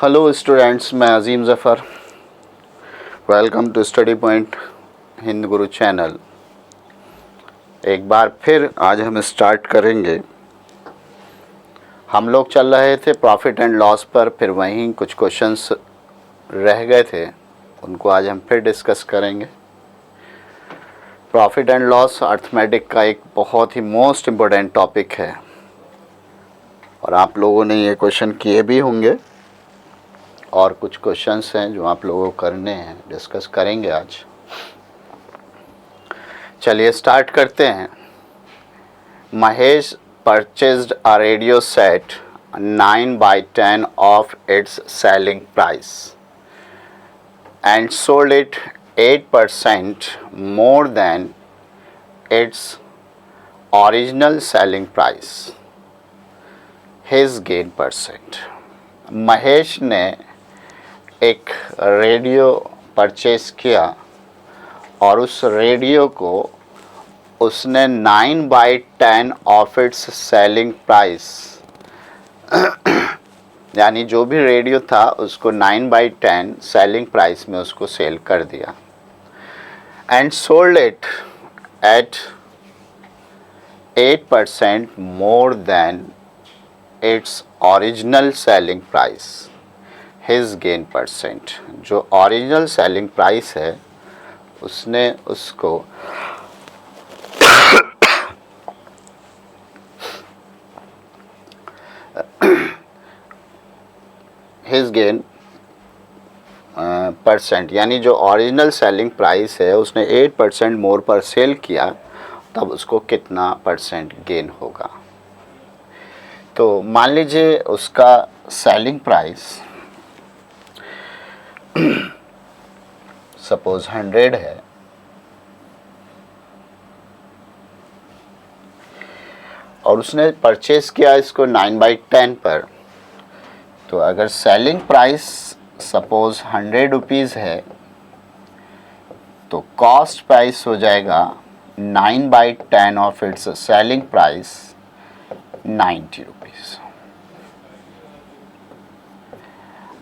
Hello students, मैं Azeem Zafar. Welcome to study point Hind Guru channel. एक बार फिर आज हम स्टार्ट करेंगे। हम लोग चल रहे थे प्रॉफिट एंड लॉस पर, फिर वहीं कुछ क्वेश्चंस रह गए थे, उनको आज हम फिर डिस्कस करेंगे। प्रॉफिट एंड लॉस अर्थमेटिक का एक बहुत ही मोस्ट इम्पोर्टेंट टॉपिक है और आप लोगों ने ये क्वेश्चन किए भी होंगे और कुछ क्वेश्चंस हैं जो आप लोगों को करने हैं, डिस्कस करेंगे आज। चलिए स्टार्ट करते हैं। Mahesh purchased a radio set 9/10 of its selling price and sold it 8% more than its original selling price. His gain percent. Mahesh ने एक रेडियो परचेस किया और उस रेडियो को उसने 9/10 ऑफ इट्स सेलिंग प्राइस, यानी जो भी रेडियो था उसको 9/10 सेलिंग प्राइस में उसको सेल कर दिया। And sold it at 8% more than its original selling price. His gain percent, जो ओरिजिनल सेलिंग प्राइस है उसने उसको हिज गेन परसेंट, यानी जो ओरिजिनल सेलिंग प्राइस है उसने 8% मोर पर सेल किया, तब उसको कितना परसेंट गेन होगा। तो मान लीजिए उसका सेलिंग प्राइस सपोज 100 है और उसने परचेस किया इसको 9/10 पर। तो अगर सेलिंग प्राइस सपोज 100 रुपीज़ है तो कॉस्ट प्राइस हो जाएगा 9/10 of its selling price 90 rupees.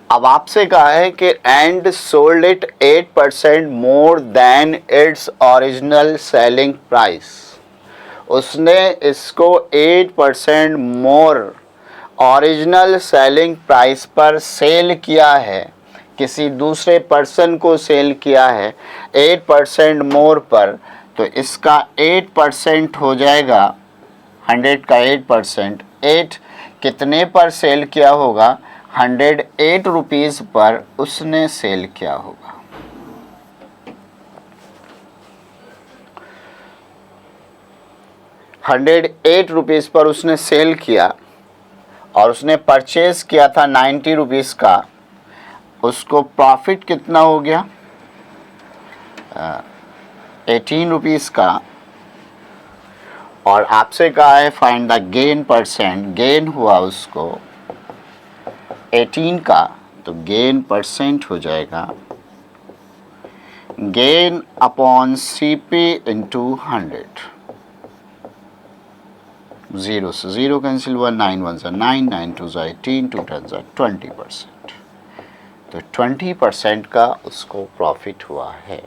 अब आपसे कहा है कि and sold it 8% more than its original selling price. उसने इसको 8% मोर ओरिजिनल सेलिंग प्राइस पर सेल किया है, किसी दूसरे पर्सन को सेल किया है 8% मोर पर। तो इसका 8% हो जाएगा, 100 का 8%, 8 कितने पर सेल किया होगा? 108 रुपीज़ पर उसने सेल किया होगा। ₹108 पर उसने सेल किया और उसने परचेज किया था 90 रुपीज़ का। उसको प्रॉफिट कितना हो गया? 18 रुपीज़ का। और आपसे कहा है find the gain percent. Gain हुआ उसको 18 का, तो गेन परसेंट हो जाएगा गेन अपॉन CP इंटू 100। 0 से 0 कैंसिल हुआ, 9 1 से 9, 9 2 से 18, 2 10 से 20%। तो 20% का उसको प्रॉफिट हुआ है।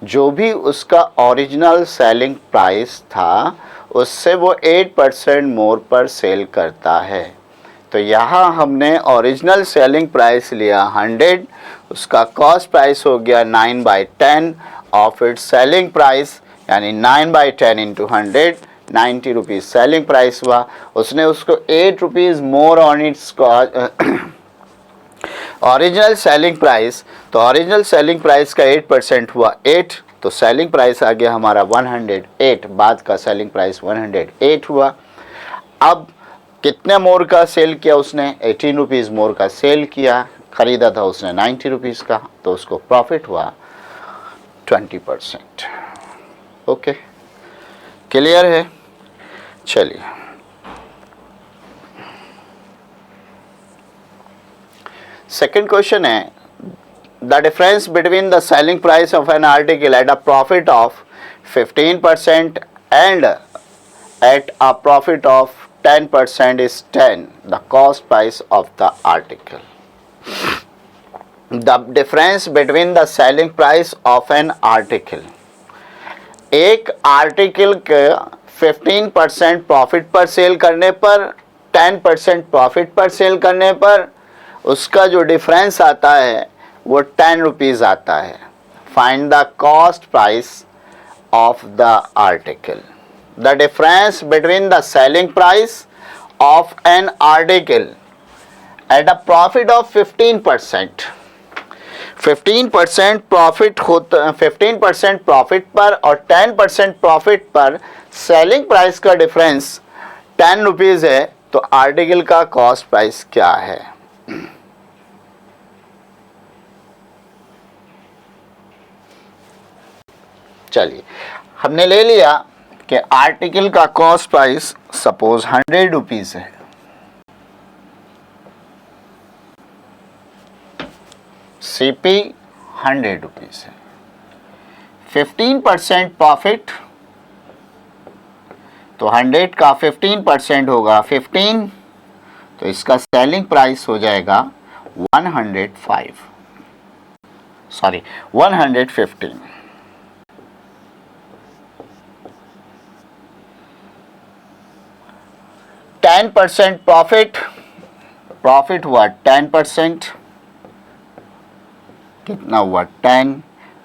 जो भी उसका ओरिजिनल सेलिंग प्राइस था उससे वो 8% मोर पर सेल करता है। तो यहाँ हमने ओरिजिनल सेलिंग प्राइस लिया 100, उसका कॉस्ट प्राइस हो गया 9/10 ऑफ इट्स सेलिंग प्राइस, यानी 9/10 इंटू 100, 90 रुपीज़ सेलिंग प्राइस हुआ। उसने उसको 8 rupees more on its original selling price. तो ओरिजिनल सेलिंग प्राइस का 8% हुआ 8, तो सेलिंग प्राइस आ गया हमारा 108। बाद का सेलिंग प्राइस 108 हुआ। अब कितने मोर का सेल किया उसने? 18 रुपीज़ मोर का सेल किया। ख़रीदा था उसने 90 रुपीज़ का, तो उसको प्रॉफिट हुआ 20%। ओके, क्लियर है? चलिए सेकंड क्वेश्चन है, the difference between the selling price of an article at a profit of 15% and at a profit of 10% is 10, the cost price of the article. The difference between the selling price of an article, एक article के 15% profit पर cell करने पर, 10% profit पर cell करने पर उसका जो डिफरेंस आता है वो 10 रुपीज़ आता है. Find the cost price of the article. The difference between the selling price of an article at a profit of 15%. 15% profit होता, 15% प्रॉफिट पर और 10% प्रॉफिट पर सेलिंग प्राइस का डिफरेंस 10 रुपीज़ है, तो आर्टिकल का कॉस्ट प्राइस क्या है? चलिए, हमने ले लिया कि आर्टिकल का कॉस्ट प्राइस सपोज 100 रुपीज़ है. CP 100 रुपीज़ है. 15% प्रॉफिट, तो 100 का 15% होगा 15, तो इसका सेलिंग प्राइस हो जाएगा 105, सॉरी 115. 10% प्रॉफिट, प्रॉफिट हुआ 10%, कितना हुआ 10,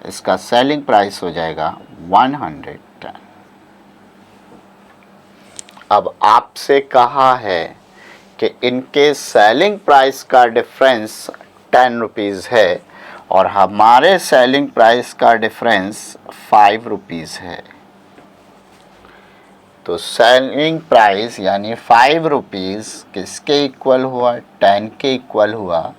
इसका सेलिंग प्राइस हो जाएगा 110. अब आपसे कहा है कि इनके सेलिंग प्राइस का डिफरेंस 10 रुपीज़ है और हमारे सेलिंग प्राइस का डिफरेंस 5 रुपीज़ है. तो सेलिंग प्राइस यानी 5 रुपीज़ किसके इक्वल हुआ? 10 के इक्वल हुआ.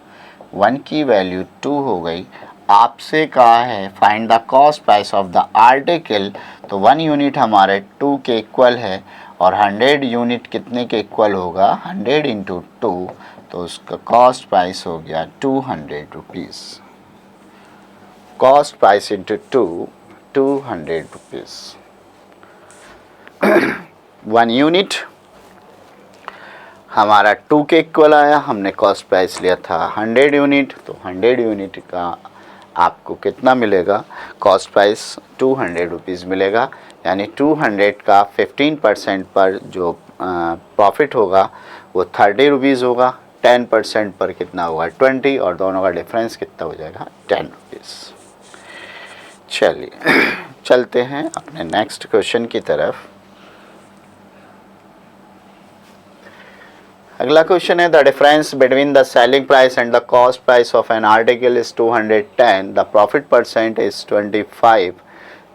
1 की वैल्यू 2 हो गई. आपसे कहा है find the cost price of the article, तो 1 यूनिट हमारे 2 के इक्वल है और 100 यूनिट कितने के इक्वल होगा? 100 इंटू 2, तो उसका कॉस्ट प्राइस हो गया 200 rupees. Cost price into 2, 200 rupees. 1 unit हमारा 2 के इक्वल आया, हमने कॉस्ट प्राइस लिया था 100 यूनिट, तो 100 यूनिट का आपको कितना मिलेगा? कॉस्ट प्राइस 200 रुपीज़ मिलेगा. यानी 200 का 15% पर जो प्रॉफिट होगा वो 30 रुपीज़ होगा. 10% पर कितना होगा? 20, और दोनों का डिफरेंस कितना हो जाएगा? 10 रुपीज़. चलिए चलते हैं अपने नेक्स्ट क्वेश्चन की तरफ. अगला क्वेश्चन है the difference between the selling price and the cost price of an article is 210, the profit percent is 25,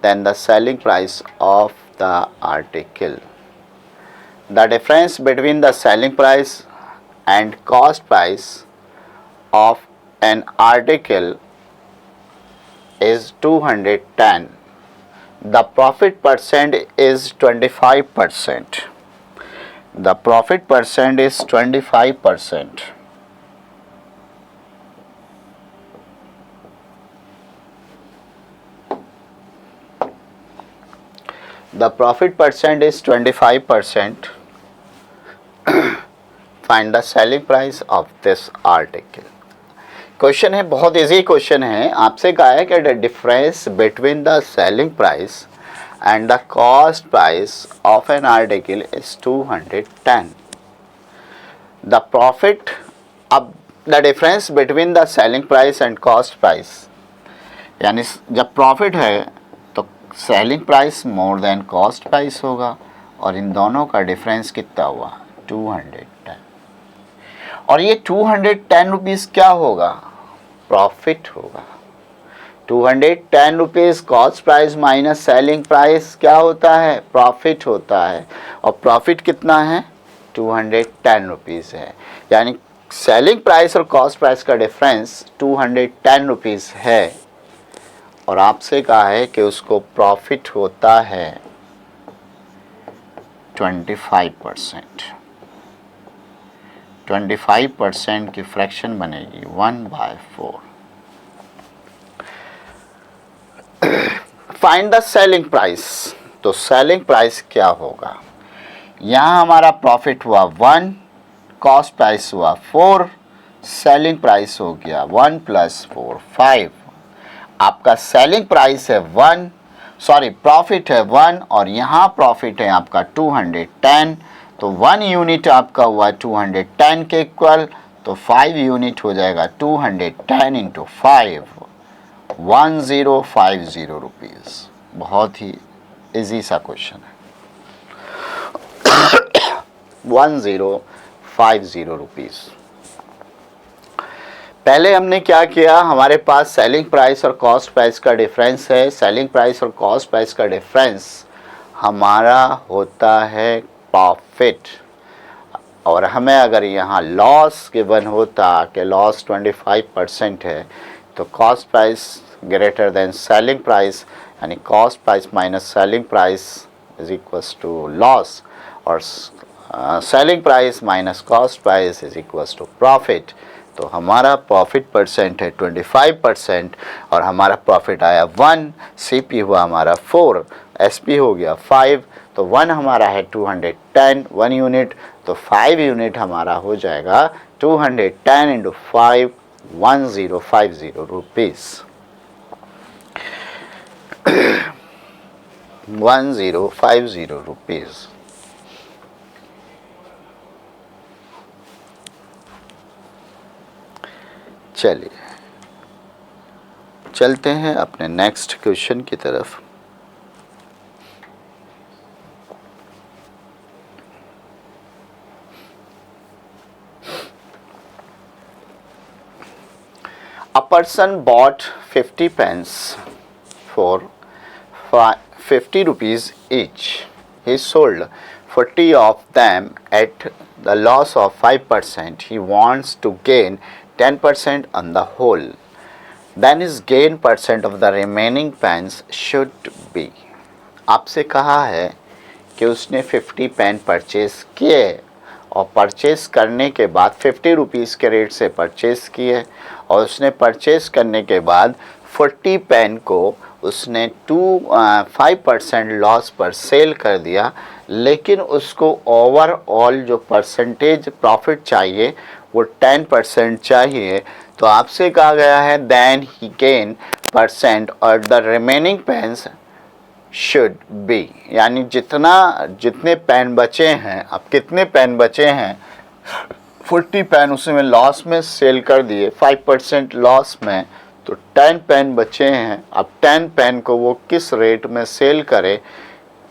then the selling price of the article. The difference between the selling price and cost price of an article is 210. The profit percent is 25%. The profit percent is 25%. The profit percent is 25%. Find the selling price of this article. Question है, बहुत easy question है. आपसे कहा है कि the difference between the selling price and the cost price of an article is 210. The profit, अब the difference between the selling price and cost price, यानी जब प्रॉफिट है तो selling price more than cost price होगा, और इन दोनों का difference कितना हुआ? 210. और ये 210 रुपीज़ क्या होगा? प्रॉफिट होगा. 210 rupees cost price minus selling price क्या होता है? प्रॉफिट होता है. और प्रॉफिट कितना है? 210 रुपीज़ है. यानी सेलिंग प्राइस और कॉस्ट प्राइस का डिफरेंस 210 रुपीज़ है, और आपसे कहा है कि उसको प्रॉफिट होता है 25%. 25% की फ्रैक्शन बनेगी 1/4. Find the selling price. तो सेलिंग प्राइस क्या होगा? यहाँ हमारा प्रॉफिट हुआ 1, कॉस्ट प्राइस हुआ 4, सेलिंग प्राइस हो गया 1 + 4 5। आपका सेलिंग प्राइस है 1, सॉरी प्रॉफिट है 1 और यहाँ प्रॉफिट है आपका 210। तो 1 यूनिट आपका हुआ 210 के इक्वल, तो 5 यूनिट हो जाएगा 210 इंटू 5, 1050 रुपीज़। बहुत ही इजी सा क्वेश्चन है। 1050 रुपीज़। पहले हमने क्या किया, हमारे पास सेलिंग प्राइस और कॉस्ट प्राइस का डिफरेंस है। सेलिंग प्राइस और कॉस्ट प्राइस का डिफरेंस हमारा होता है प्रॉफिट, और हमें अगर यहाँ लॉस गिवन होता कि लॉस 25% है, तो cost price greater than selling price, यानी cost price minus selling price is equals to loss, और selling price minus cost price is equals to profit. तो हमारा प्रॉफिट परसेंट है 25% और हमारा प्रॉफिट आया 1, सीपी हुआ हमारा 4, एसपी हो गया 5। तो 1 हमारा है 210 1 यूनिट, तो 5 यूनिट हमारा हो जाएगा 210 इंटू 5, 1050 रुपीज़। 1050 रुपीज़। चलिए चलते हैं अपने नेक्स्ट क्वेश्चन की तरफ। A person bought 50 pence for 50 rupees each. He sold 40 of them at the loss of 5%. He wants to gain 10% on the whole. Then his gain percent of the remaining pence should be. आपसे कहा है कि उसने 50 pen purchase किए और purchase करने के बाद 50 रुपीज़ के रेट से परचेस किए, और उसने परचेस करने के बाद 40 पेन को उसने 5% लॉस पर सेल कर दिया, लेकिन उसको ओवरऑल जो परसेंटेज प्रॉफिट चाहिए वो 10% चाहिए। तो आपसे कहा गया है देन ही गेन परसेंट और the remaining pens should be, यानी जितने पेन बचे हैं, अब कितने पेन बचे हैं, 40 पेन उसमें लॉस में सेल कर दिए 5% लॉस में, तो 10 पेन बचे हैं। अब 10 पेन को वो किस रेट में सेल करे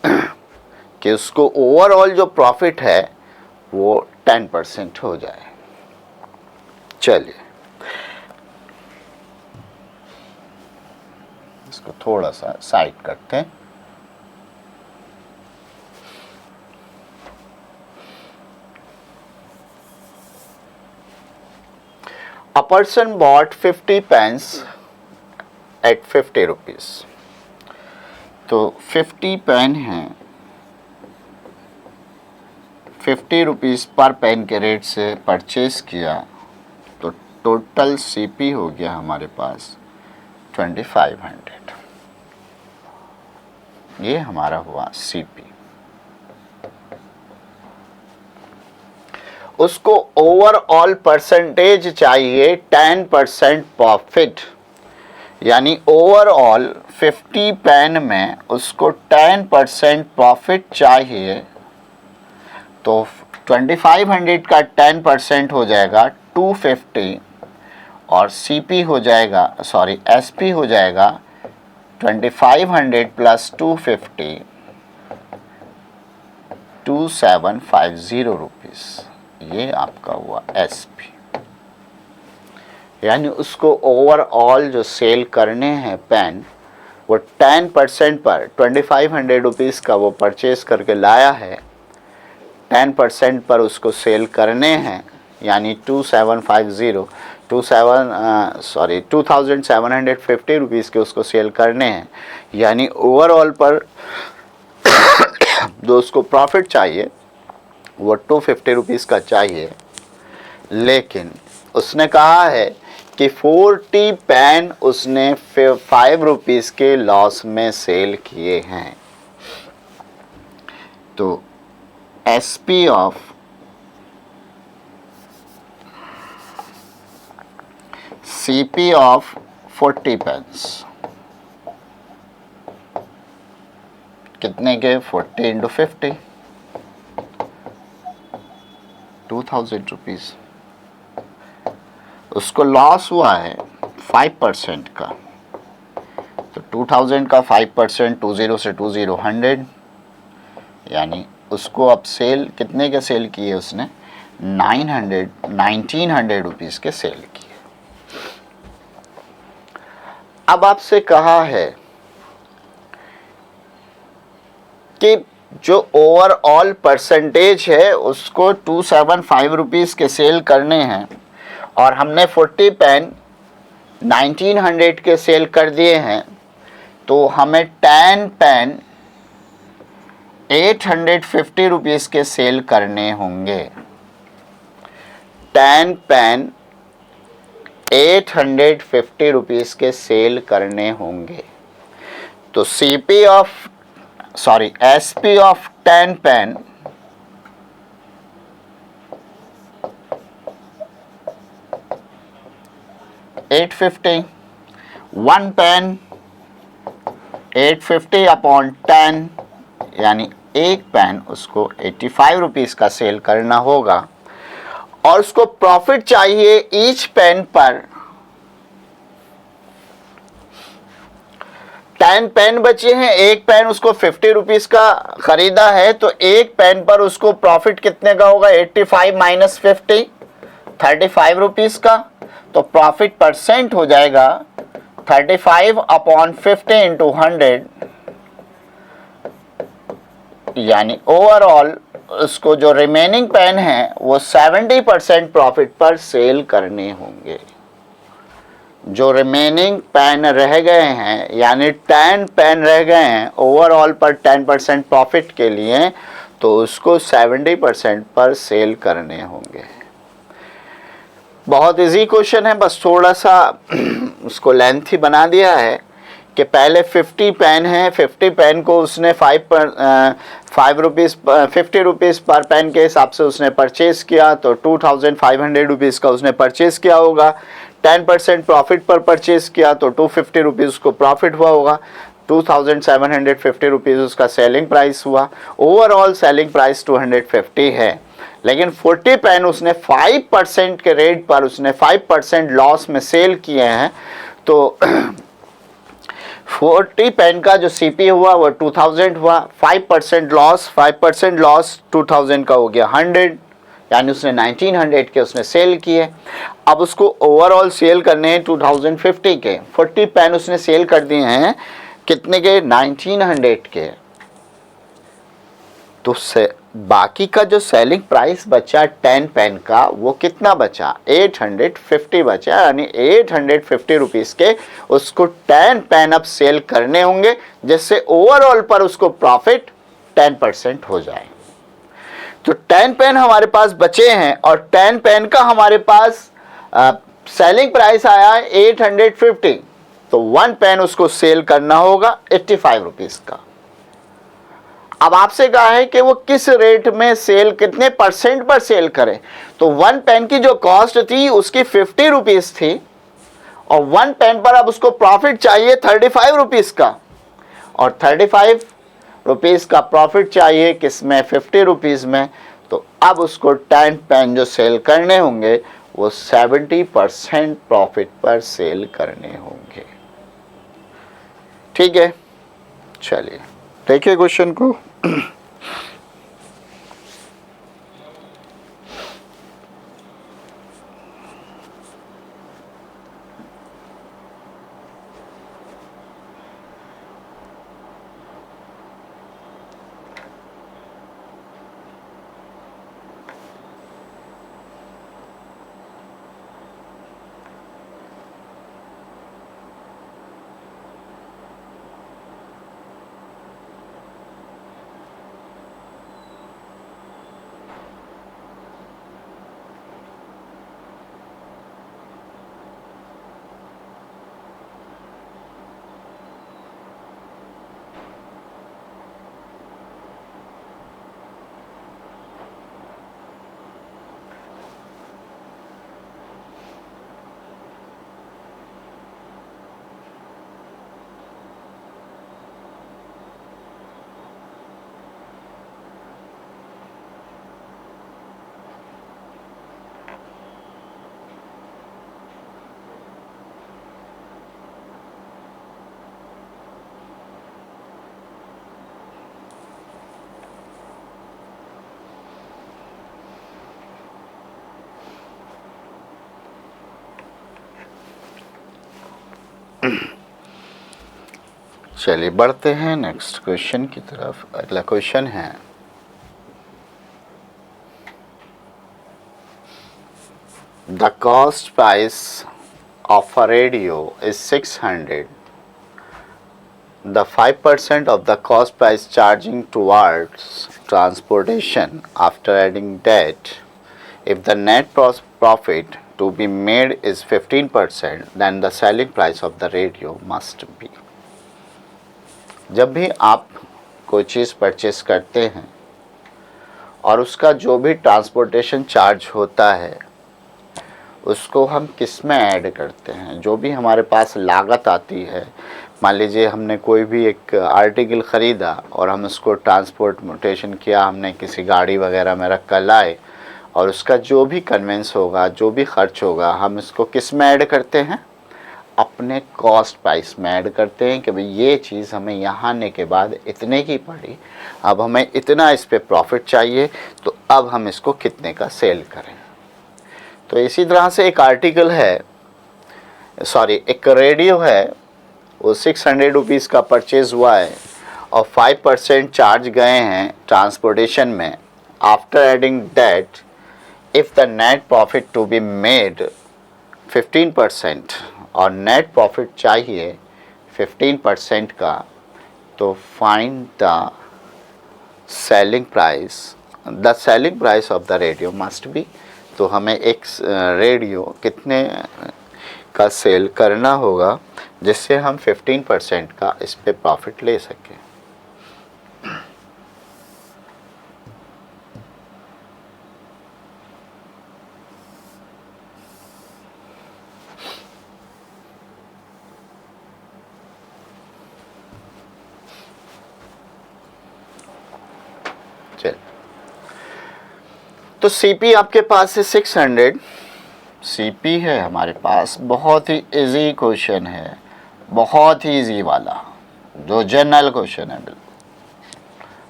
कि उसको ओवरऑल जो प्रॉफिट है वो 10% हो जाए। चलिए इसको थोड़ा सा साइड करते हैं। A person bought 50 pence at 50 rupees. तो 50 पेन हैं, 50 रुपीज़ पर पेन के रेट से परचेस किया, तो टोटल सीपी हो गया हमारे पास 2500। ये हमारा हुआ सीपी। उसको ओवरऑल परसेंटेज चाहिए 10% प्रॉफिट, यानी ओवरऑल 50 पेन में उसको 10% प्रॉफिट चाहिए। तो 2500 का 10% हो जाएगा 250 और सीपी हो जाएगा, सॉरी एसपी हो जाएगा 2500 प्लस 250, 2750 रुपीज़। ये आपका हुआ एसपी, यानी उसको ओवरऑल जो सेल करने हैं पेन वो 10% पर 2500 रुपीज़ का वो परचेस करके लाया है, 10% पर उसको सेल करने हैं, यानी 2750 रुपीज़ के उसको सेल करने हैं, यानी ओवरऑल पर जो उसको प्रॉफिट चाहिए वो 250 रुपीज़ का चाहिए। लेकिन उसने कहा है कि 40 पेन उसने 5 रुपीज़ के लॉस में सेल किए हैं। तो SP of CP of 40 pence कितने के 40 इंटू 50 2000 रुपीज़। उसको लॉस हुआ है 5% का, तो 2000 का 5% 20 से 20 100, यानी उसको अब सेल कितने के सेल किए उसने 1900 रुपीज़ के सेल किए। अब आपसे कहा है कि जो ओवरऑल परसेंटेज है उसको 275 रुपीज़ के सेल करने हैं और हमने 40 पेन 1900 के सेल कर दिए हैं, तो हमें 10 पेन 850 रुपीज़ के सेल करने होंगे। 10 पेन 850 रुपीज़ के सेल करने होंगे। तो SP of 10 pen $850, 1 pen 850 upon 10, यानी एक पेन उसको 85 रुपीज़ का सेल करना होगा और उसको प्रॉफिट चाहिए ईच पेन पर। 10 पेन बचे हैं, एक पेन उसको 50 रुपीज़ का ख़रीदा है, तो एक पेन पर उसको प्रॉफिट कितने का होगा 85 माइनस 50 35 रुपीज़ का। तो प्रॉफिट परसेंट हो जाएगा 35 अपॉन 50 इंटू 100, यानी ओवरऑल उसको जो रिमेनिंग पेन है वो 70% प्रॉफिट पर सेल करने होंगे। जो रिमेनिंग पेन रह गए हैं, यानी 10 पेन रह गए हैं ओवरऑल पर 10% प्रॉफिट के लिए, तो उसको 70% पर सेल करने होंगे। बहुत इजी क्वेश्चन है, बस थोड़ा सा उसको लेंथी बना दिया है कि पहले 50 पेन है, 50 पेन को उसने 50 रुपीज़ पर पेन के हिसाब से उसने परचेज़ किया, तो 2500 रुपीज़ का उसने परचेज़ किया होगा। 10% प्रॉफिट पर परचेज़ किया तो 250 रुपीज़ उसको प्रॉफिट हुआ होगा। 2750 रुपीज़ उसका सेलिंग प्राइस हुआ। ओवरऑल सेलिंग प्राइस 250 है, लेकिन 40 पेन उसने 5% के रेट पर उसने 5% लॉस में सेल किए हैं, तो 40 पेन का जो CP हुआ वो 2000 हुआ। 5% लॉस 2000 का हो गया 100, यानी उसने 1900 के उसने सेल किए। अब उसको ओवरऑल सेल करने हैं 2050 के। 40 पेन उसने सेल कर दिए हैं कितने के 1900 के, तो बाकी का जो सेलिंग प्राइस बचा 10 पेन का वो कितना बचा 850 बचा, यानी 850 रुपीज़ के उसको 10 पेन अब सेल करने होंगे, जिससे ओवरऑल पर उसको प्रॉफिट 10% हो जाए। तो 10 पेन हमारे पास बचे हैं और 10 पेन का हमारे पास सेलिंग प्राइस आया है 850, तो 1 पेन उसको सेल करना होगा 85 रुपीज़ का। अब आपसे कहा है कि वो किस रेट में सेल, कितने परसेंट पर सेल करे, तो 1 पेन की जो कॉस्ट थी उसकी 50 रुपीज़ थी और 1 पेन पर अब उसको प्रॉफिट चाहिए 35 रुपीज़ का, और 35 रुपीज़ का प्रॉफिट चाहिए किसमें 50 रुपीज़ में, तो अब उसको 10 पेन जो सेल करने होंगे वो 70% प्रॉफिट पर सेल करने होंगे। ठीक है, चलिए देखिए क्वेश्चन को। चलिए बढ़ते हैं नेक्स्ट क्वेश्चन की तरफ। अगला क्वेश्चन है the cost price of a radio is 600. The 5% of the cost price charging towards transportation after adding debt, if the net profit to be made is 15%, then the selling price of the radio must be. जब भी आप कोई चीज़ purchase करते हैं और उसका जो भी ट्रांसपोर्टेशन चार्ज होता है उसको हम किस में ऐड करते हैं, जो भी हमारे पास लागत आती है। मान लीजिए हमने कोई भी एक आर्टिकल ख़रीदा और हम उसको ट्रांसपोर्टेशन किया, हमने किसी गाड़ी वगैरह में रख कर लाए और उसका जो भी कन्वेंस होगा, जो भी खर्च होगा, हम इसको किस में ऐड करते हैं, अपने कॉस्ट प्राइस में ऐड करते हैं कि भाई ये चीज़ हमें यहाँ आने के बाद इतने की पड़ी, अब हमें इतना इस पर प्रॉफिट चाहिए, तो अब हम इसको कितने का सेल करें। तो इसी तरह से एक आर्टिकल है, सॉरी एक रेडियो है, वो 600 रुपीज़ का परचेज़ हुआ है और 5% चार्ज गए हैं ट्रांसपोर्टेशन में। After adding that if the net profit to be made 15% और नेट प्रॉफिट चाहिए 15% का, तो find the selling price. The selling price of the radio must be. तो हमें एक रेडियो कितने का सेल करना होगा जिससे हम 15% का इस पे प्रॉफिट ले सकें। चल, तो सीपी आपके पास है 600, सीपी है हमारे पास। बहुत ही इजी क्वेश्चन है, बहुत ही इजी वाला, जो जनरल क्वेश्चन है बिल्कुल।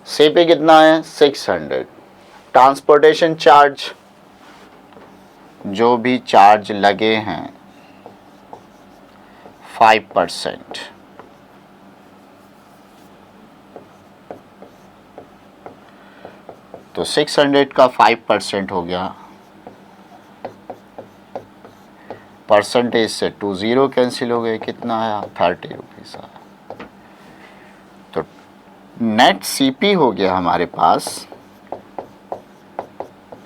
सीपी कितना है 600। ट्रांसपोर्टेशन चार्ज, जो भी चार्ज लगे हैं 5%। तो 600 का 5% हो गया, परसेंटेज से 2 ज़ीरो कैंसिल हो गए, कितना आया 30 रुपीज़ आया। तो नेट सीपी हो गया हमारे पास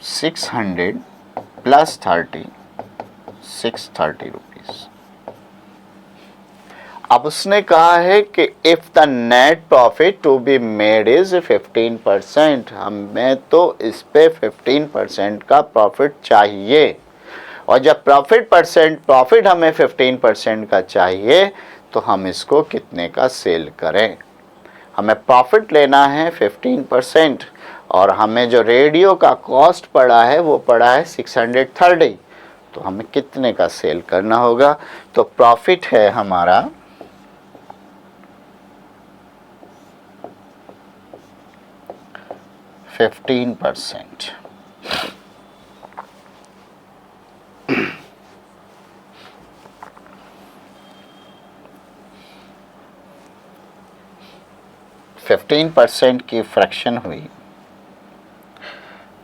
600 प्लस 30, 630 रुपीज़। अब उसने कहा है कि if the net profit to be made is 15%, हमें तो इस पे 15% का प्रॉफिट चाहिए। और जब प्रॉफिट हमें 15% का चाहिए तो हम इसको कितने का सेल करें। हमें प्रॉफिट लेना है 15% और हमें जो रेडियो का कॉस्ट पड़ा है वो पड़ा है 630, तो हमें कितने का सेल करना होगा। तो प्रॉफिट है हमारा 15%। फिफ्टीन % की फ्रैक्शन हुई,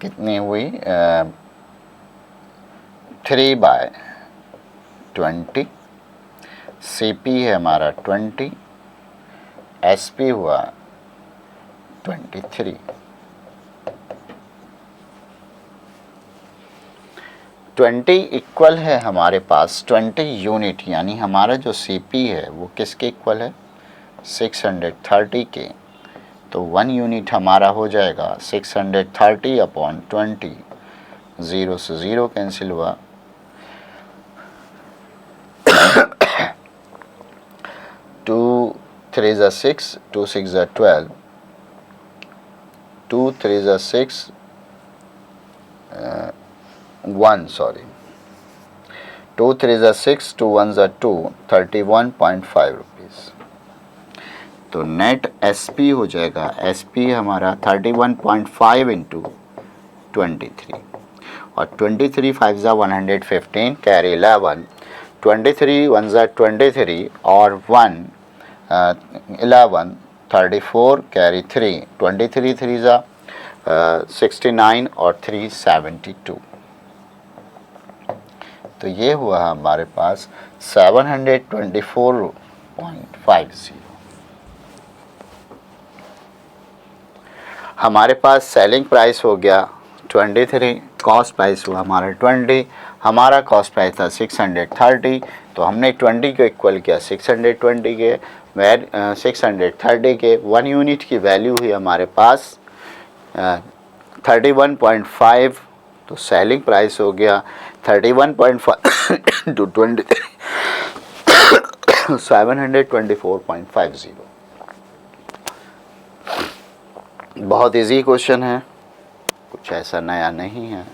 कितनी हुई 3/20। सीपी है हमारा 20, एसपी हुआ 23। 20 इक्वल है हमारे पास 20 यूनिट, यानी हमारा जो सीपी है वो किसके इक्वल है 630 के। तो 1 यूनिट हमारा हो जाएगा 630/20, 0 से 0 कैंसिल हुआ। 2 3 ज़ा 6, 2 6 ज़ा 12, 2 3 ज़ा 6, 1 सॉरी 2 3 ज़ा 6, 2 1 ज़ा 2, 31.5 रुपीज़। तो नेट एसपी हो जाएगा, एसपी हमारा 31.5 इंटू 23 और 23 5 ज़ा 115 कैरी 11, 23 1 ज़ा 23 और 1 11 34 कैरी 3 23 3 ज़ा 69 और 3 72। तो ये हुआ हमारे पास 724.50। हमारे पास सेलिंग प्राइस हो गया 23, कॉस्ट प्राइस हुआ हमारा 20, हमारा कॉस्ट प्राइस था 630, तो हमने 20 को इक्वल किया 620 के, 630 के 1 यूनिट की वैल्यू हुई हमारे पास 31.5, तो सेलिंग प्राइस हो गया 31.5 इंटू 20 724.50। बहुत इजी क्वेश्चन है, कुछ ऐसा नया नहीं है।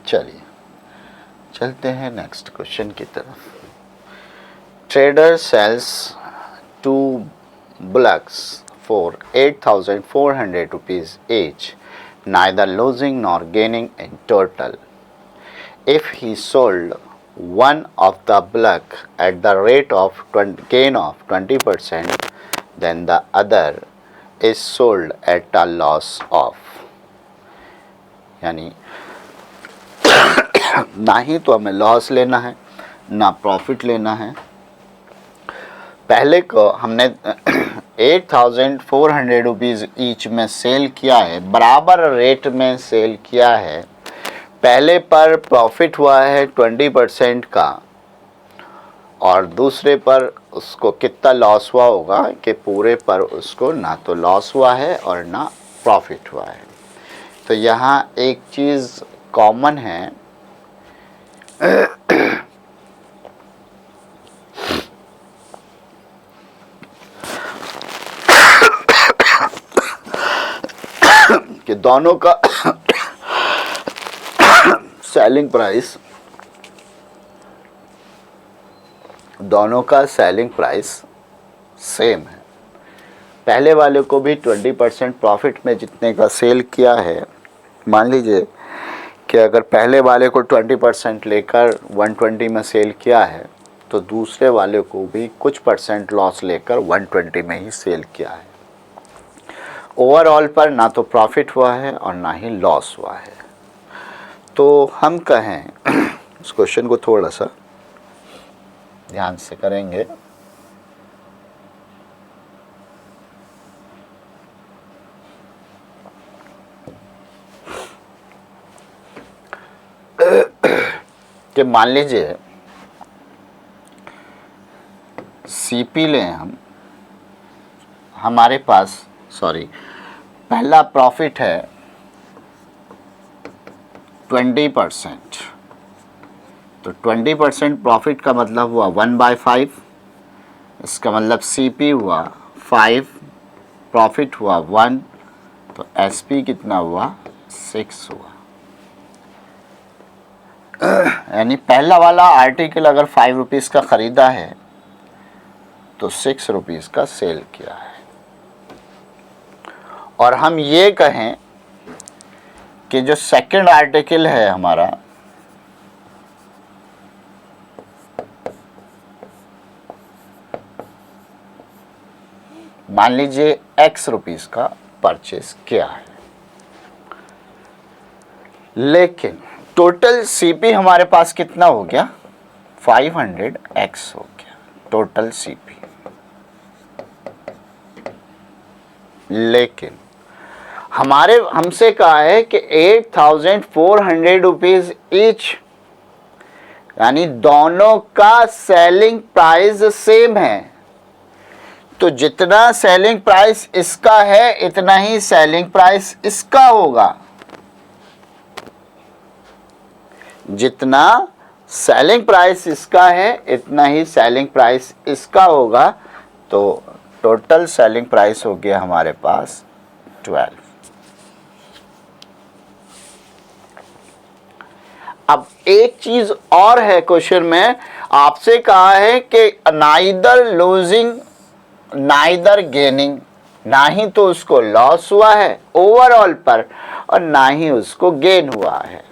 चलिए चलते हैं नेक्स्ट क्वेश्चन की तरफ। Trader sells 2 bullocks for 8,400 rupees each, neither losing nor gaining in total. If he sold one of the bullock at the rate of gain of 20%, then the other is sold at a loss of, यानी ना ही तो हमें loss लेना है ना profit लेना है। पहले को हमने 8,400 रुपीज़ ईच में सेल किया है, बराबर रेट में सेल किया है। पहले पर प्रॉफिट हुआ है 20% का और दूसरे पर उसको कितना लॉस हुआ होगा कि पूरे पर उसको ना तो लॉस हुआ है और ना प्रॉफिट हुआ है। तो यहाँ एक चीज़ कॉमन है, कि दोनों का सेलिंग प्राइस सेम है। पहले वाले को भी 20% प्रॉफिट में जितने का सेल किया है, मान लीजिए कि अगर पहले वाले को 20% लेकर 120 में सेल किया है तो दूसरे वाले को भी कुछ परसेंट लॉस लेकर 120 में ही सेल किया है। ओवरऑल पर ना तो प्रॉफिट हुआ है और ना ही लॉस हुआ है। तो हम कहें इस क्वेश्चन को थोड़ा सा ध्यान से करेंगे। कि मान लीजिए सीपी लें हम, हमारे पास पहला प्रॉफिट है 20%, तो 20% प्रॉफिट का मतलब हुआ 1/5, इसका मतलब सीपी हुआ 5, प्रॉफिट हुआ 1, तो एसपी कितना हुआ 6 हुआ। यानी पहला वाला आर्टिकल अगर 5 रुपीज़ का ख़रीदा है तो 6 रुपीज़ का सेल किया है। और हम ये कहें कि जो सेकंड आर्टिकल है हमारा, मान लीजिए x रुपीज़ का परचेस किया है, लेकिन टोटल सीपी हमारे पास कितना हो गया 500x हो गया टोटल सीपी। लेकिन हमसे कहा है कि 8,400 रुपीज़ ईच, यानी दोनों का सेलिंग प्राइस सेम है। तो जितना सेलिंग प्राइस इसका है इतना ही सेलिंग प्राइस इसका होगा। जितना सेलिंग प्राइस इसका है इतना ही सेलिंग प्राइस इसका होगा। तो टोटल सेलिंग प्राइस हो गया हमारे पास 12। अब एक चीज और है, क्वेश्चन में आपसे कहा है कि नाइदर लूजिंग नाइदर गेनिंग, ना ही तो उसको लॉस हुआ है ओवरऑल पर और ना ही उसको गेन हुआ है।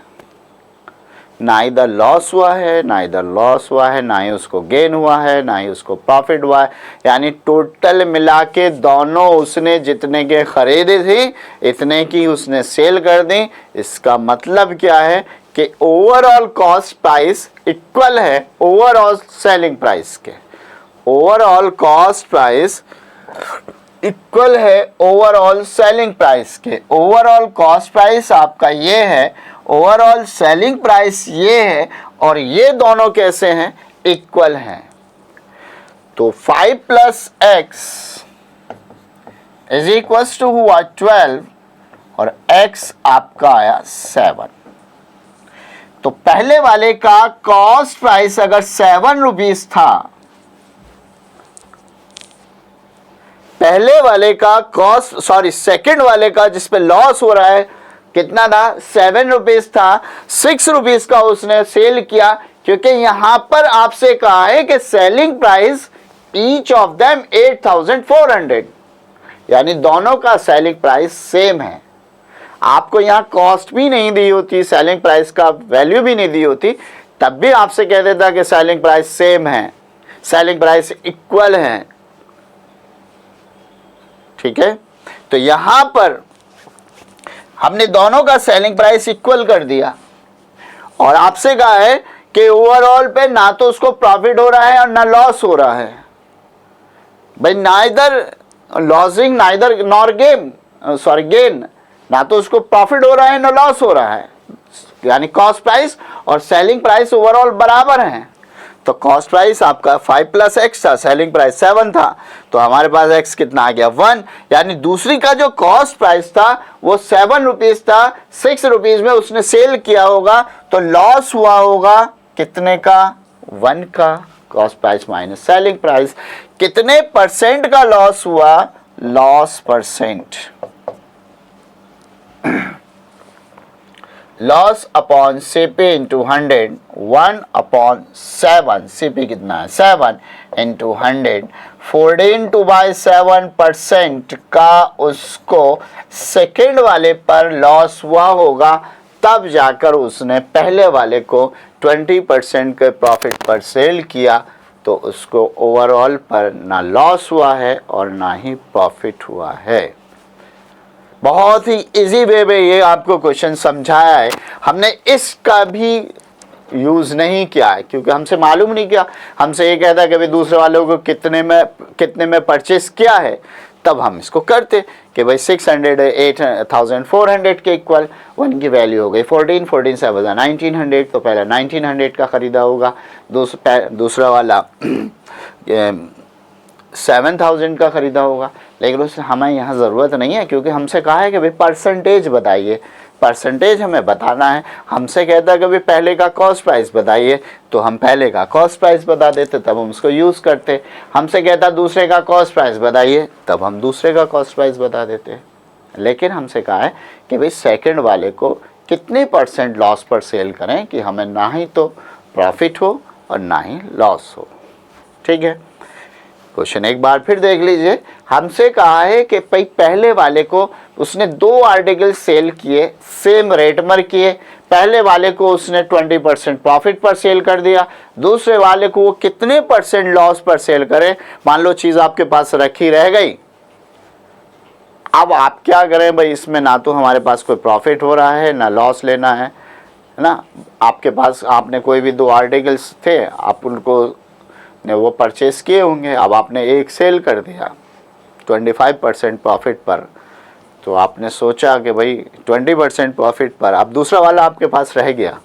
ना इधर लॉस हुआ है, ना इधर लॉस हुआ है, ना ही उसको गेन हुआ है, ना ही उसको प्रॉफिट हुआ है। यानी टोटल मिला के दोनों उसने जितने के खरीदे थे इतने की उसने सेल कर दी। इसका मतलब क्या है कि ओवरऑल कॉस्ट प्राइस इक्वल है ओवरऑल सेलिंग प्राइस के। ओवरऑल कॉस्ट प्राइस इक्वल है ओवरऑल सेलिंग प्राइस के। ओवरऑल कॉस्ट प्राइस आपका ये है, ओवरऑल सेलिंग प्राइस ये है, और ये दोनों कैसे हैं? इक्वल हैं। तो 5 plus x is equal to हुआ 12 और x आपका आया 7। तो पहले वाले का कॉस्ट प्राइस अगर 7 रुपीज था, पहले वाले का कॉस्ट सेकंड वाले का जिसपे लॉस हो रहा है कितना था? 7 रुपीज था। 6 रुपीज का उसने सेल किया, क्योंकि यहां पर आपसे कहा है कि selling price each of them 8400, यानी दोनों का सेलिंग प्राइस सेम है। आपको यहां कॉस्ट भी नहीं दी होती, सेलिंग प्राइस का वैल्यू भी नहीं दी होती, तब भी आपसे कह देता कि सेलिंग प्राइस सेम है, सेलिंग प्राइस इक्वल है। ठीक है, तो यहां पर हमने दोनों का सेलिंग प्राइस इक्वल कर दिया और आपसे कहा है कि ओवरऑल पे ना तो उसको प्रॉफिट हो रहा है और ना लॉस हो रहा है। भाई neither losing neither nor gain gain, ना तो उसको प्रॉफिट हो रहा है ना लॉस हो रहा है, यानी कॉस्ट प्राइस और सेलिंग प्राइस ओवरऑल बराबर हैं। तो कॉस्ट प्राइस आपका 5 प्लस एक्स था, सेलिंग प्राइस 7 था, तो हमारे पास एक्स कितना आ गया? 1। यानी दूसरी का जो कॉस्ट प्राइस था वो 7 रुपीज था, 6 रुपीज में उसने सेल किया होगा, तो लॉस हुआ होगा कितने का? 1 का। Cost price minus selling price, कितने परसेंट का लॉस हुआ? Loss percent. Loss upon CP into 100, 1 upon 7, CP कितना है? 7 इंटू 100, 14/7% का उसको सेकेंड वाले पर लॉस हुआ होगा, तब जाकर उसने पहले वाले को 20% के प्रॉफिट पर सेल किया, तो उसको ओवरऑल पर ना लॉस हुआ है और ना ही प्रॉफिट हुआ है। बहुत ही इजी वे में ये आपको क्वेश्चन समझाया है। हमने इसका भी यूज़ नहीं किया है क्योंकि हमसे मालूम नहीं किया। हमसे ये कहता है कि भाई दूसरे वालों को कितने में परचेस किया है, तब हम इसको करते कि भाई 600 8400 के इक्वल 1 की वैल्यू हो गई 14, 14 से बजा 1900, तो पहले 1900 का ख़रीदा होगा, दूसरा वाला 7000 का ख़रीदा होगा। लेकिन उससे हमें यहाँ ज़रूरत नहीं है क्योंकि हमसे कहा है कि भाई परसेंटेज बताइए, परसेंटेज हमें बताना है। हमसे कहता है कि भाई पहले का कॉस्ट प्राइस बताइए, तो हम पहले का कॉस्ट प्राइस बता देते, तब हम उसको यूज़ करते। हमसे कहता दूसरे का कॉस्ट प्राइस बताइए, तब हम दूसरे का कॉस्ट प्राइस बता देते। लेकिन हमसे कहा है कि भाई सेकंड वाले को कितने % लॉस पर सेल करें कि हमें ना ही तो प्रॉफिट हो और ना ही लॉस हो। ठीक है, क्वेश्चन एक बार फिर देख लीजिए। हमसे कहा है कि भाई पहले वाले को उसने 2 आर्टिकल सेल किए, सेम रेट पर किए। पहले वाले को उसने 20% प्रॉफिट पर सेल कर दिया, दूसरे वाले को वो कितने % लॉस पर सेल करे? मान लो चीज़ आपके पास रखी रह गई, अब आप क्या करें भाई? इसमें ना तो हमारे पास कोई प्रॉफिट हो रहा है ना लॉस लेना है ना। आपके पास आपने कोई भी 2 आर्टिकल्स थे, आप उनको ने वो परचेस किए होंगे, अब आपने एक सेल कर दिया 25% प्रॉफिट पर, तो आपने सोचा कि भाई 20% प्रॉफिट पर, अब दूसरा वाला आपके पास रह गया,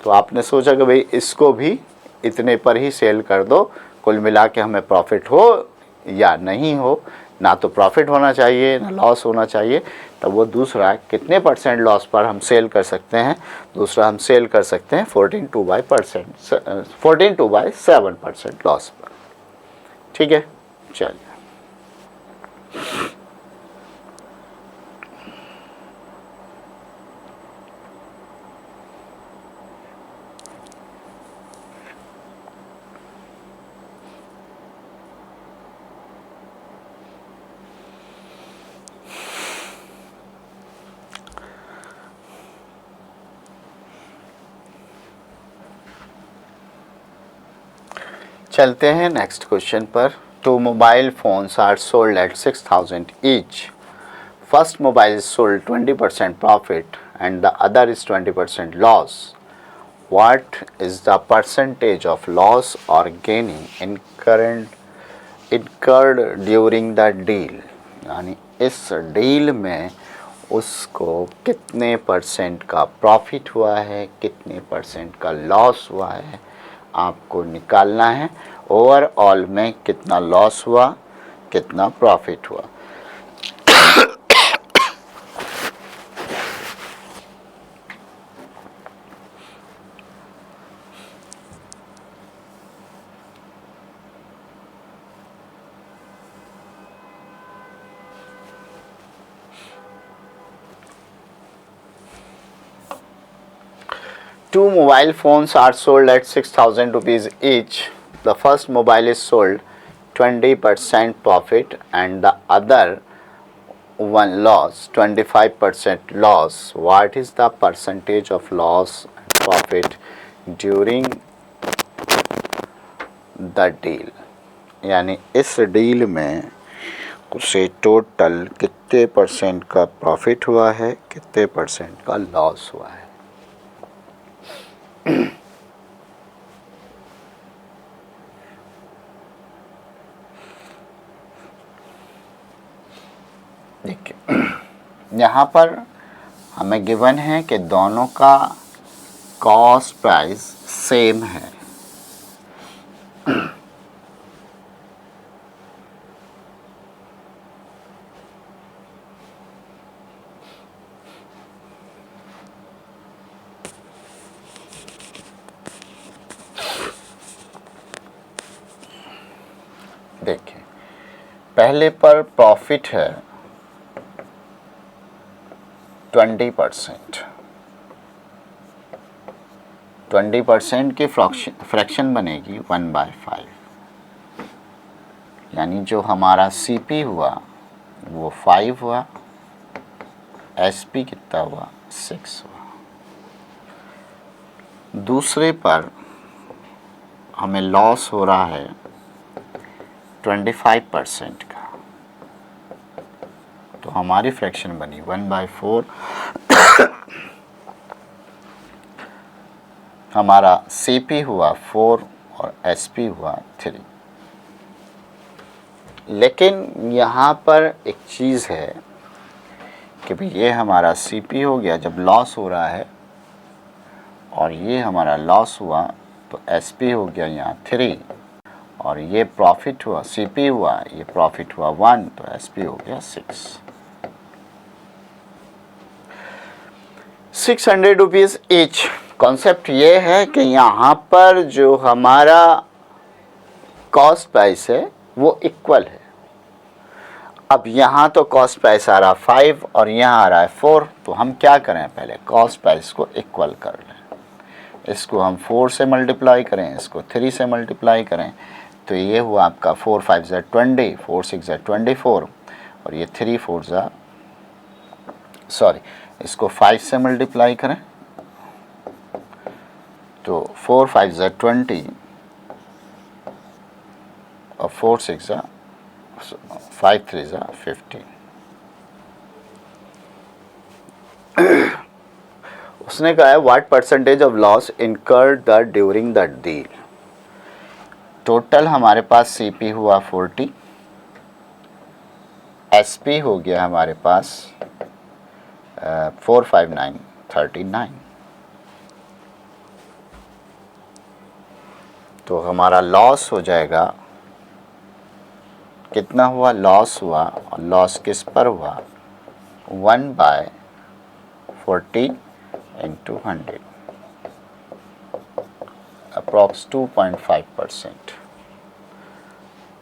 तो आपने सोचा कि भाई इसको भी इतने पर ही सेल कर दो, कुल मिला के हमें प्रॉफिट हो या नहीं हो, ना तो प्रॉफिट होना चाहिए ना लॉस होना चाहिए। तब वो दूसरा कितने % लॉस पर हम सेल कर सकते हैं? दूसरा हम सेल कर सकते हैं 14/7% लॉस पर। ठीक है, चलिए। चलते हैं नेक्स्ट क्वेश्चन पर। Two mobile phones are sold at 6,000 each. First mobile is sold 20% profit and the other is 20% loss. What is the percentage of loss or gaining incurred during the deal? यानी इस deal में उसको कितने percent का profit हुआ है, कितने percent का लॉस हुआ है, आपको निकालना है। ओवरऑल में कितना लॉस हुआ, कितना प्रॉफिट हुआ। Two mobile phones are sold at 6,000 rupees each. The first mobile is sold 20% profit and the other one loss 25% loss. What is the percentage of loss and profit during the deal? यानी इस deal में उसे total कितने percent का profit हुआ है, कितने percent का लॉस हुआ है। देखिए यहाँ पर हमें गिवन है कि दोनों का कॉस्ट प्राइस सेम है। देखिए पहले पर प्रॉफिट है 20%। 20% की फ्रैक्शन बनेगी 1/5, यानी जो हमारा CP हुआ वो 5 हुआ, SP कितना हुआ 6 हुआ। दूसरे पर हमें लॉस हो रहा है 25% का, तो हमारी फ्रैक्शन बनी 1/4। हमारा CP हुआ 4 और SP हुआ 3। लेकिन यहाँ पर एक चीज़ है कि भाई ये हमारा CP हो गया जब लॉस हो रहा है, और ये हमारा लॉस हुआ तो SP हो गया यहाँ 3, और ये प्रॉफिट हुआ CP हुआ, ये प्रॉफिट हुआ 1, तो SP हो गया 6। 600 रुपीज़ ईच। कॉन्सेप्ट ये है कि यहाँ पर जो हमारा कॉस्ट प्राइस है वो इक्वल है। अब यहाँ तो कॉस्ट प्राइस आ रहा 5 और यहाँ आ रहा है 4, तो हम क्या करें, पहले कॉस्ट प्राइस को इक्वल कर लें। इसको हम 4 से मल्टीप्लाई करें, इसको 3 से मल्टीप्लाई करें, तो ये हुआ आपका 4 5 ज़ा 20, 4 6 ज़ा 24, और ये 3 4 ज़ा इसको 5 से मल्टीप्लाई करें तो 4 5 ज़ा 20 और 4 6 ज़ा 5 3 ज़ा 15। उसने कहा है what percentage of loss incurred the during the deal. Total हमारे पास CP हुआ 40, SP हो गया हमारे पास 4 5 9 39। तो हमारा लॉस हो जाएगा, कितना हुआ लॉस हुआ, और लॉस किस पर हुआ 1/40 into 100, approx 2.5%।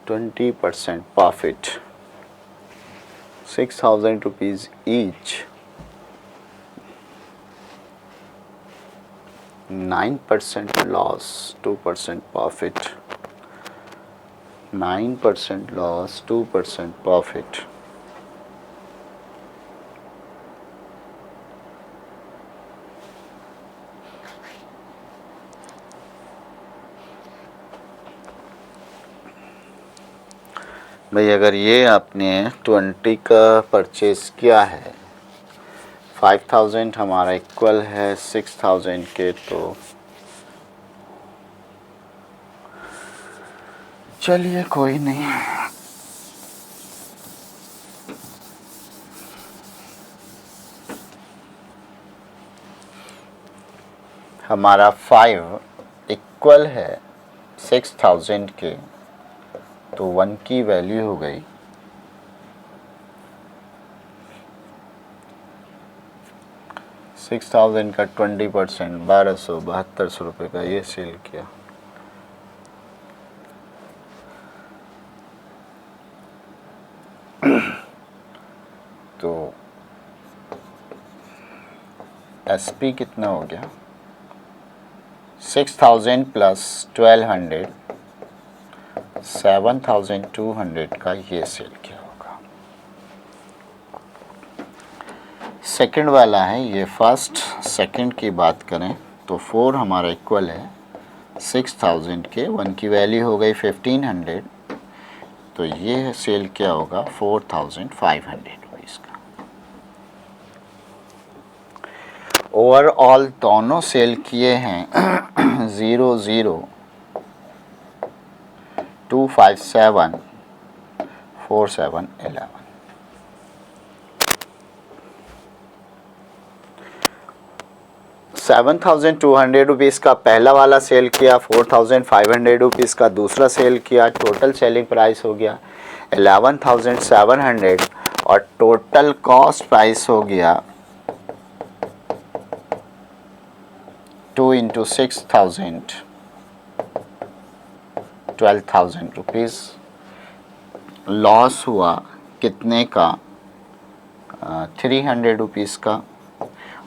20% profit, 6,000 rupees each, 9% loss, 2% profit, 9% loss, 2% profit, भाई अगर ये आपने 20 का परचेज किया है, 5000 हमारा इक्वल है 6000 के, तो चलिए कोई नहीं। हमारा 5 इक्वल है 6000 के, तो 1 की वैल्यू हो गई 6000 का 20%, 1200 रुपये का ये सेल किया। तो एसपी कितना हो गया, 6000 प्लस 1200, 7200 का ये सेल किया होगा। सेकंड वाला है ये, फर्स्ट सेकंड की बात करें तो 4 हमारा इक्वल है 6000 के, 1 की वैल्यू हो गई 1500, तो ये सेल क्या होगा 4500 रुपीज़ का। ओवरऑल दोनों सेल किए हैं 00, 257, 4711। ₹7200 का पहला वाला सेल किया, 4500 रुपीज़ का दूसरा सेल किया, टोटल सेलिंग प्राइस हो गया 11700 और टोटल कॉस्ट प्राइस हो गया 2 × 6000, 12,000 रुपीज़। लॉस हुआ कितने का, 300 रुपीज़ का,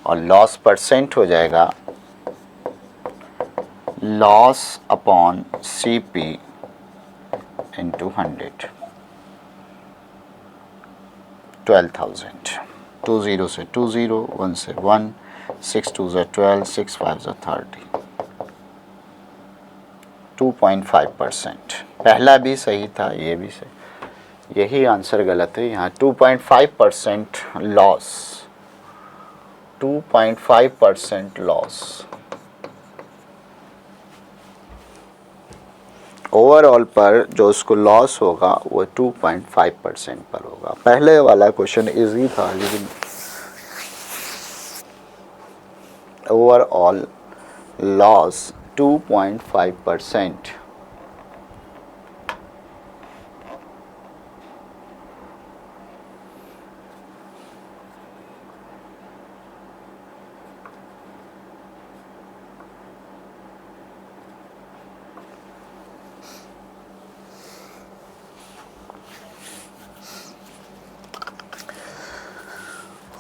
और लॉस परसेंट हो जाएगा लॉस अपॉन CP इंटू 100, 12,000। 20 से 20, 1 से 1, 6 2 से 12, 6 5 से 30, 2.5%। पहला भी सही था, ये भी सही, यही आंसर गलत है यहाँ। 2.5% लॉस, 2.5% लॉस। ओवरऑल पर जो उसको लॉस होगा वो 2.5% पर होगा। पहले वाला क्वेश्चन इजी था, लेकिन ओवरऑल लॉस 2.5%।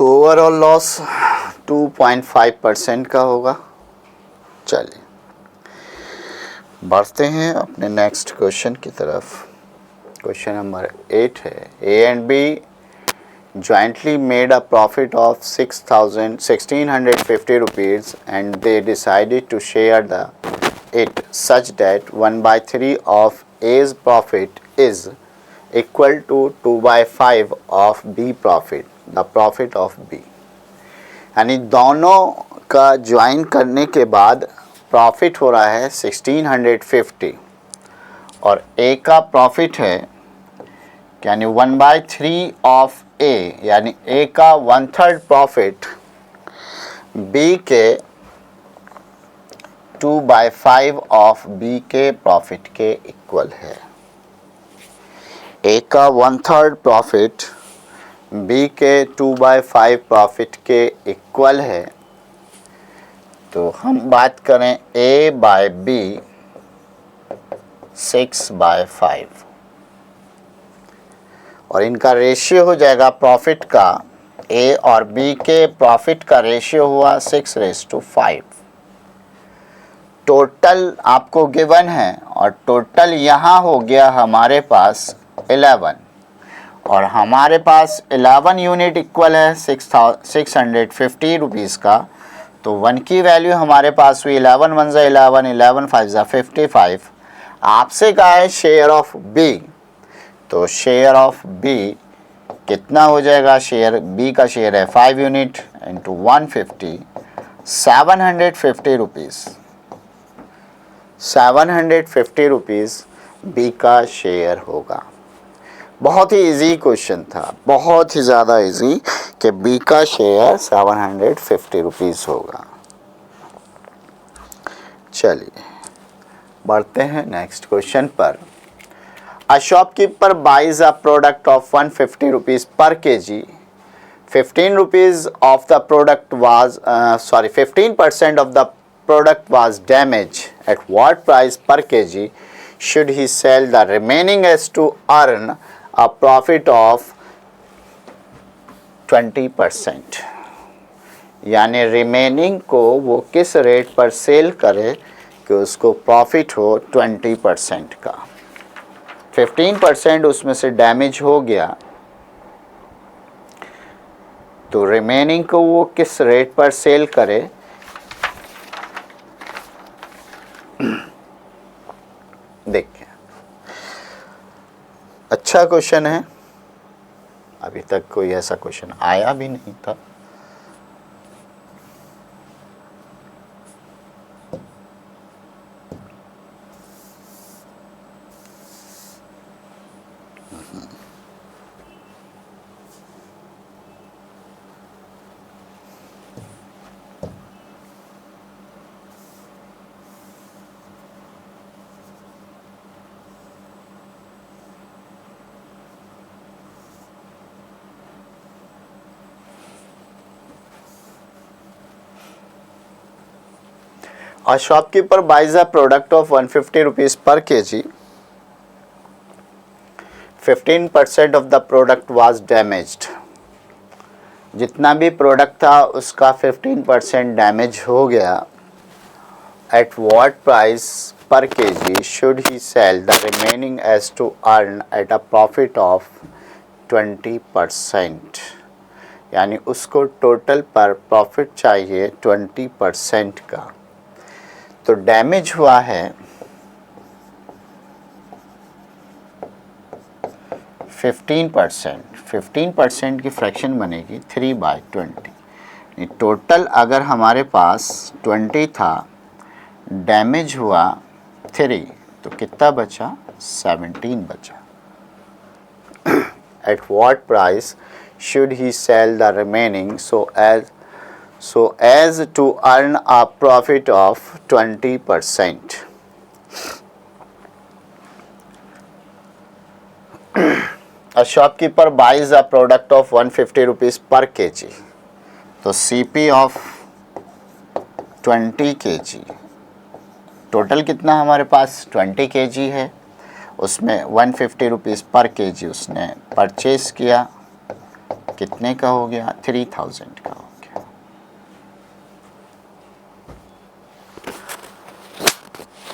ओवरऑल लॉस 2.5% का होगा। चलिए बढ़ते हैं अपने नेक्स्ट क्वेश्चन की तरफ। क्वेश्चन नंबर 8 है, A and B jointly made a profit of 1650 rupees and they decided to share it such that 1/3 of A's profit is equal to 2/5 of B profit, the profit of B। यानी दोनों का join करने के बाद profit हो रहा है 1650 और A का प्रॉफिट है यानी 1/3 ऑफ A, यानी A का 1/3 प्रॉफिट B के 2/5 ऑफ B के प्रॉफिट के इक्वल है। A का 1/3 प्रॉफिट B के 2/5 प्रॉफिट के इक्वल है। तो हम बात करें A/B 6/5 और इनका रेशियो हो जाएगा प्रॉफिट का, A और B के प्रॉफिट का रेशियो हुआ 6:5। टोटल आपको गिवन है और टोटल यहाँ हो गया हमारे पास 11 और हमारे पास 11 यूनिट इक्वल है 650 रुपीज़ का। तो 1 की वैल्यू हमारे पास हुई 11 1 ज़ा 11, 11 5 ज़ा 55। आपसे कहा है शेयर ऑफ B, तो शेयर ऑफ बी कितना हो जाएगा, शेयर बी का शेयर है 5 unit into 150, 750 rupees, 750 rupees B का शेयर होगा। बहुत ही इजी क्वेश्चन था, बहुत ही ज़्यादा इजी कि बी का शेयर 750 रुपीज़ होगा। चलिए बढ़ते हैं नेक्स्ट क्वेश्चन पर। A shopkeeper buys a product of 150 rupees per KG, 15 rupees of the product was 15% of the product was damaged. At what price per kg should he sell the remaining as to earn a profit of 20%? यानी remaining को वो किस rate पर cell करे कि उसको profit हो 20% का। 15% उसमें से डैमेज हो गया तो रिमेनिंग को वो किस रेट पर सेल करे, देखिए अच्छा क्वेश्चन है, अभी तक कोई ऐसा क्वेश्चन आया भी नहीं था। A shopkeeper buys a product of 150 rupees per kg. 15% of the product was damaged. जितना भी प्रोडक्ट था उसका 15% डैमेज हो गया। At what price per kg should he sell the remaining as to earn at a profit of 20%? यानी उसको total पर profit चाहिए 20% का। तो डैमेज हुआ है 15%, 15% की फ्रैक्शन बनेगी 3/20। टोटल अगर हमारे पास 20 था, डैमेज हुआ 3, तो कितना बचा, 17 बचा। At what price should he sell the remaining so as to earn a profit of 20%? A shopkeeper buys a product of 150 rupees per kg. तो CP of 20 kg, टोटल कितना हमारे पास 20 kg है, उसमें 150 रुपीज़ पर केजी उसने purchase किया, कितने का हो गया, 3000 का हो गया।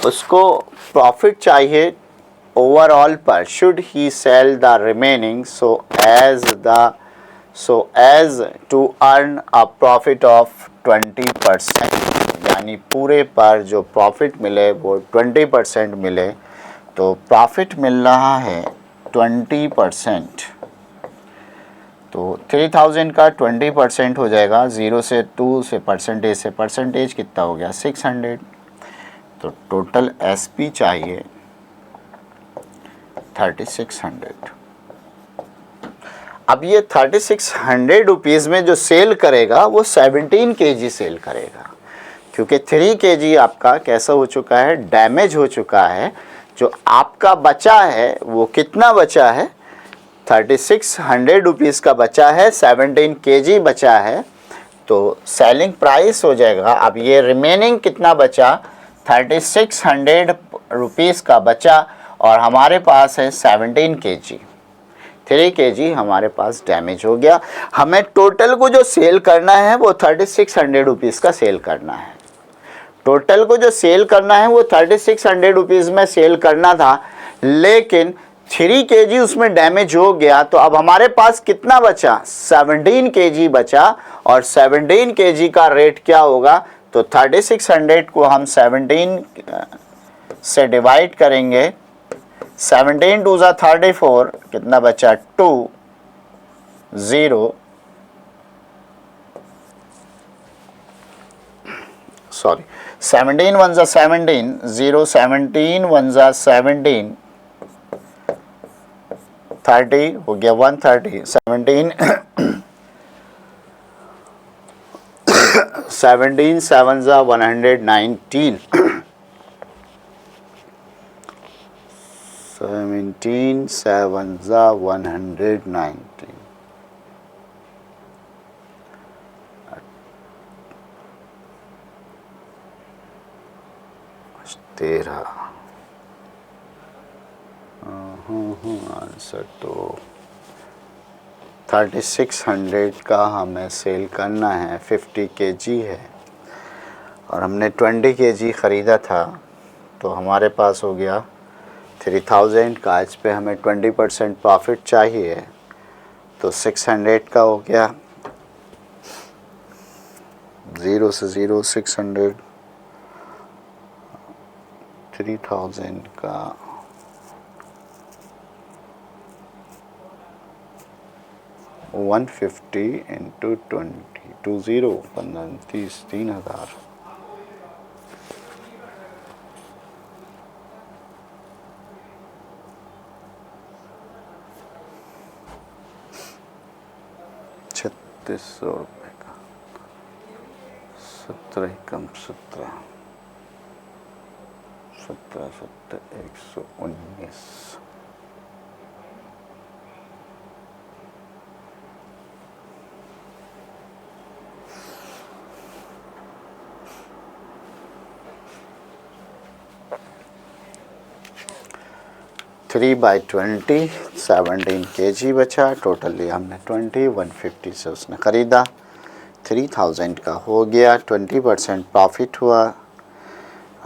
उसको प्रॉफिट चाहिए ओवरऑल पर, should he sell the remaining so as to earn a profit of 20%, यानी पूरे पर जो प्रॉफिट मिले वो 20% मिले। तो प्रॉफिट मिल रहा है 20%, तो 3000 का 20% हो जाएगा, 0 से 2 से परसेंटेज कितना हो गया, 600। तो टोटल एसपी चाहिए 3600। अब ये 3600 रुपीज़ में जो सेल करेगा वो 17 kg सेल करेगा, क्योंकि 3 kg आपका कैसा हो चुका है, डैमेज हो चुका है। जो आपका बचा है वो कितना बचा है, 3600 रुपीज़ का बचा है, 17 kg बचा है, तो सेलिंग प्राइस हो जाएगा। अब ये रिमेनिंग कितना बचा, 3600 रुपीज़ का बचा, और हमारे पास है 17 kg, 3 kg हमारे पास डैमेज हो गया। हमें टोटल को जो सेल करना है वो 3600 रुपीज़ का सेल करना है। टोटल को जो सेल करना है वो 3600 रुपीज़ में सेल करना था, लेकिन 3 kg उसमें डैमेज हो गया। तो अब हमारे पास कितना बचा, 17 kg बचा, और 17 kg का रेट क्या होगा, तो 3600 को हम 17 से डिवाइड करेंगे 17 2 ज़ा 34, कितना बचा 2 0, सॉरी 17 1 ज़ा 17 0, 17 1 ज़ा 17 30 हो गया 130, 17 17 7 ज़ा 119 17 7 ज़ा 119 13 आंसर तो 3600 का हमें सेल करना है। 50 kg है और हमने 20 kg ख़रीदा था, तो हमारे पास हो गया 3000 का। इस पे हमें 20% प्रॉफिट चाहिए, तो 600 का हो गया, 0 से 0 600, 3000 का 150 इंटू 20 15 30 3000, ₹3600 का 17 कम 17 17 17 119। थ्री बाई 20 17 kg बचा। टोटल लिया हमने 20, 150 से उसने ख़रीदा, 3000 का हो गया। 20% प्रॉफिट हुआ,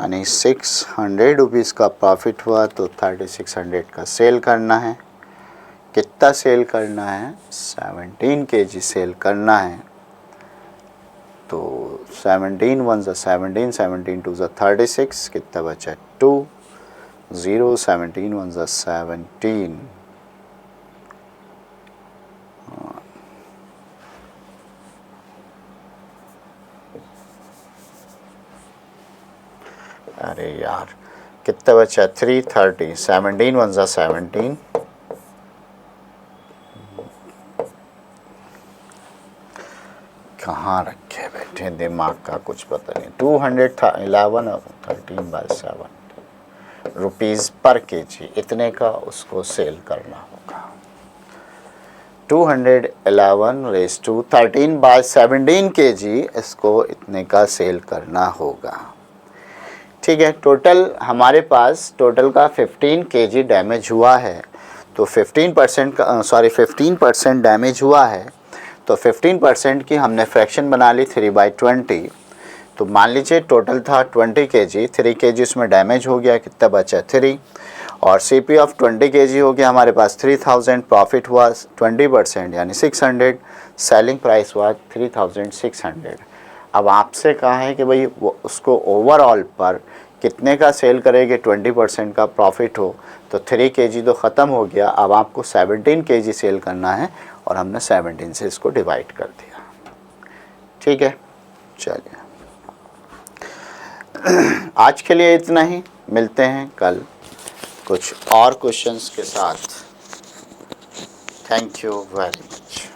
यानी 600 रुपीज़ का प्रॉफिट हुआ। तो 3600 का सेल करना है। कितना सेल करना है? 17 kg सेल करना है। तो 17 1 ज़ा 17, 17 2 ज़ा 36, कितना बचा 2 0, 17 1 ज़ा 17, अरे यार कितना बचा 330, 17 1 ज़ा 17, कहाँ रखे बैठे, दिमाग का कुछ पता नहीं। 200 था 11 और 13/7 रुपीज़ पर kg, इतने का उसको सेल करना होगा। 211 रेज़ टू 13/17 kg, इसको इतने का सेल करना होगा। ठीक है, टोटल हमारे पास टोटल का 15 kg डैमेज हुआ है। तो 15% का 15% डैमेज हुआ है, तो 15% की हमने फ्रैक्शन बना ली 3/20। तो मान लीजिए टोटल था 20 kg, 3 kg उसमें डैमेज हो गया, कितना बचा 3, और CP ऑफ 20 kg हो गया हमारे पास 3000। प्रॉफिट हुआ 20% यानी 600, सेलिंग प्राइस हुआ 3600। अब आपसे कहा है कि भाई वो उसको ओवरऑल पर कितने का सेल करेंगे 20% का प्रॉफिट हो। तो 3 kg तो ख़त्म हो गया, अब आपको 17 kg सेल करना है, और हमने 17 से इसको डिवाइड कर दिया। ठीक है, चलिए आज के लिए इतना ही। मिलते हैं कल कुछ और क्वेश्चंस के साथ। Thank you very much.